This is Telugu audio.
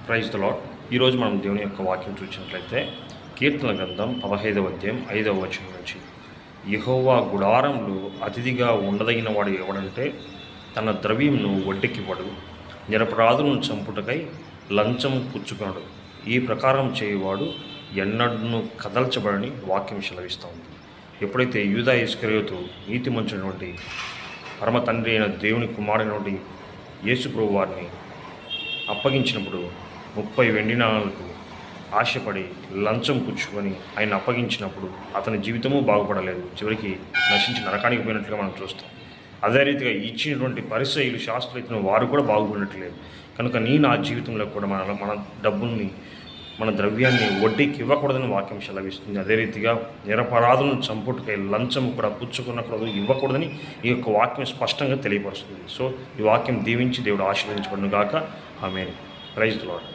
Praise the lord. ఈరోజు మనం దేవుని యొక్క వాక్యం చూసినట్లయితే కీర్తన గ్రంథం 15వ అధ్యాయం 5వ వచనం నుంచి, యెహోవా గుడారంలో అతిథిగా ఉండదగిన వాడు ఎవడంటే తన ద్రవ్యంను వడ్డీకివ్వడు, నిరపరాధులను చంపుటకై లంచం పుచ్చుకొనడు, ఈ ప్రకారం చేయువాడు ఎన్నడూ కదల్చబడని వాక్యం సెలవిస్తూ ఉంది. ఎప్పుడైతే యూదా ఇస్కరియోతు నీతిమంతుడైనటువంటి పరమ తండ్రి అయిన దేవుని కుమారుడైనటువంటి యేసు ప్రభువు వారిని అప్పగించినప్పుడు 30 వెండి నాణాలకు ఆశపడి లంచం పుచ్చుకొని ఆయన అప్పగించినప్పుడు అతని జీవితము బాగుపడలేదు, చివరికి నశించి నరకానికి పోయినట్లుగా మనం చూస్తాం. అదే రీతిగా ఇచ్చినటువంటి పరిసయ్యులు శాస్త్రవేత్తలు వారు కూడా బాగుపడినట్లేదు. కనుక నా జీవితంలో కూడా మన డబ్బుల్ని, మన ద్రవ్యాన్ని వడ్డీకి ఇవ్వకూడదని వాక్యం సెలవిస్తుంది. అదే రీతిగా నిరపరాధులను చంపుటకై లంచం కూడా పుచ్చుకున్నకూడదు, ఇవ్వకూడదని ఈ యొక్క వాక్యం స్పష్టంగా తెలియపరుస్తుంది. సో ఈ వాక్యం దీవించి దేవుడు ఆశీర్వదించబడును గాక. ఆమేన్. Praise the lord.